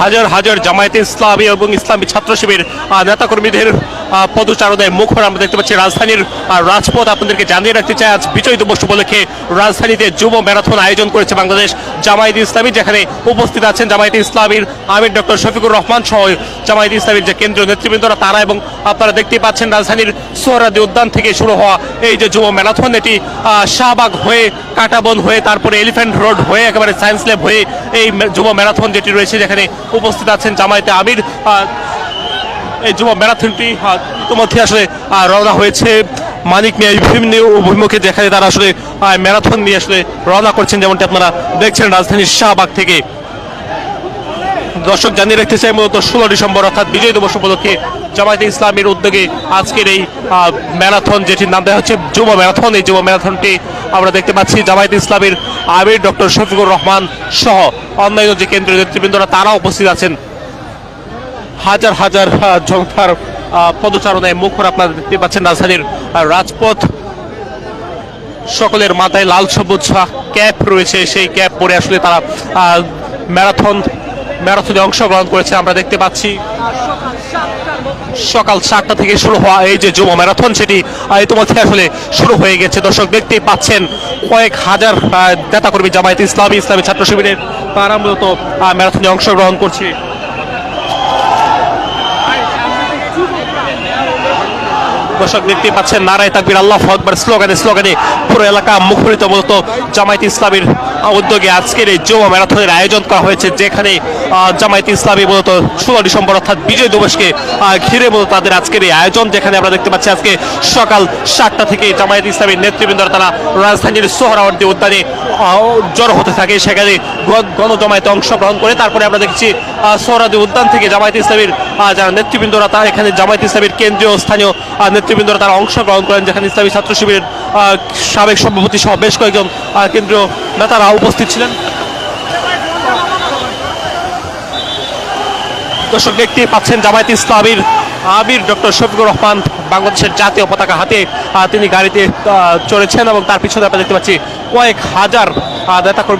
হাজার হাজার জামায়াতে ইসলামী এবং ইসলামী ছাত্র শিবির নেতাকর্মীদের পদচারণায় মুখর আমরা দেখতে পাচ্ছি রাজধানীর রাজপথ। আপনাদেরকে জানিয়ে রাখতে চাই, আজ বিজয় দিবস উপলক্ষে রাজধানীতে যুব ম্যারাথন আয়োজন করেছে বাংলাদেশ জামায়াতে ইসলামী, যেখানে উপস্থিত আছেন জামায়াতে ইসলামীর আমির ডক্টর শফিকুর রহমান সহ জামায়াতে ইসলামীর যে কেন্দ্রীয় নেতৃবৃন্দরা তারা। এবং আপনারা দেখতেই পাচ্ছেন রাজধানীর সোহরাওয়ার্দী উদ্যান থেকে শুরু হওয়া এই যে যুব ম্যারাথন, এটি শাহবাগ হয়ে, কাঁটাবন হয়ে, তারপরে এলিফ্যান্ট রোড হয়ে, একেবারে সায়েন্স ল্যাব হয়ে এই যুব ম্যারাথন যেটি রয়েছে, যেখানে উপস্থিত আছেন জামায়াতে আমির। এই যুব ম্যারাথনটি ইতিমধ্যে আসলে রওনা হয়েছে মানিক মিয়া বিভিন্ন অভিমুখে, যেখানে তারা আসলে ম্যারাথন নিয়ে আসলে রওনা করছেন, যেমনটি আপনারা দেখছেন রাজধানীর শাহবাগ থেকে। দর্শক জানিয়ে রাখতে চাই, মূলত 16 ডিসেম্বর অর্থাৎ বিজয় দিবস উপলক্ষে জামায়াতে ইসলামীর উদ্যোগে আজকের এই ম্যারাথন, যেটির নাম দেওয়া হচ্ছে যুব ম্যারাথন। এই যুব ম্যারাথনটি আমরা দেখতে পাচ্ছি জামায়াতে ইসলামীর আমির ডক্টর শফিকুর রহমান সহ অন্যান্য যে কেন্দ্রীয় নেতৃবৃন্দরা তারা উপস্থিত আছেন। হাজার হাজার জনতার পদচারণায় মুখর আপনারা দেখতে পাচ্ছেন রাজধানীর রাজপথ। সকলের মাথায় লাল সবুজ ক্যাপ রয়েছে, সেই ক্যাপ পরে আসলে তারা ম্যারাথনে অংশগ্রহণ করেছে। আমরা দেখতে পাচ্ছি সকাল 7টা থেকে শুরু হওয়া এই যে যুব ম্যারাথন, সেটি ইতিমধ্যে আসলে শুরু হয়ে গেছে। দর্শক দেখতেই পাচ্ছেন কয়েক হাজার নেতাকর্মী জামায়াতে ইসলামী, ইসলামী ছাত্র শিবিরের তারা মূলত ম্যারাথনে অংশগ্রহণ করছে। দর্শক দেখতেই পাচ্ছেন নারায়ে তাকবীর, আল্লাহু আকবার স্লোগানে স্লোগানে পুরো এলাকা মুখরিত। মূলত জামায়াতে ইসলামীর উদ্যোগে আজকের এই যুব ম্যারাথনের আয়োজন করা হয়েছে, যেখানে জামায়াতে ইসলামী মূলত 16 ডিসেম্বর অর্থাৎ বিজয় দিবসকে ঘিরে মূলত তাদের আজকের এই আয়োজন, যেখানে আমরা দেখতে পাচ্ছি আজকে সকাল 7টা থেকে জামায়াতে ইসলামীর নেতৃবৃন্দরা তারা রাজধানীর সোহরাওয়ার্দী উদ্যানে জড়ো হতে থাকে। সেখানে গণজমায়েতে অংশগ্রহণ করে তারপরে আমরা দেখছি সোহরাওয়ার্দী উদ্যান থেকে জামায়াতে ইসলামীর যারা নেতৃবৃন্দরা তারা এখানে জামায়াতে ইসলামীর কেন্দ্রীয় স্থানীয় নেতৃবৃন্দরা তারা অংশগ্রহণ করেন, যেখানে ইসলামী ছাত্র শিবিরের সাবেক সভাপতি সহ বেশ কয়েকজন কেন্দ্রীয় নেতারা উপস্থিত ছিলেন। দর্শক দেখতে পাচ্ছেন জামায়াতে ইসলামীর আমির ডক্টর শফিকুর রহমান বাংলাদেশের জাতীয় পতাকা হাতে তিনি গাড়িতে চড়েছেন, এবং তার পিছনে আমরা দেখতে পাচ্ছি কয়েক হাজার নেতাকর্মী।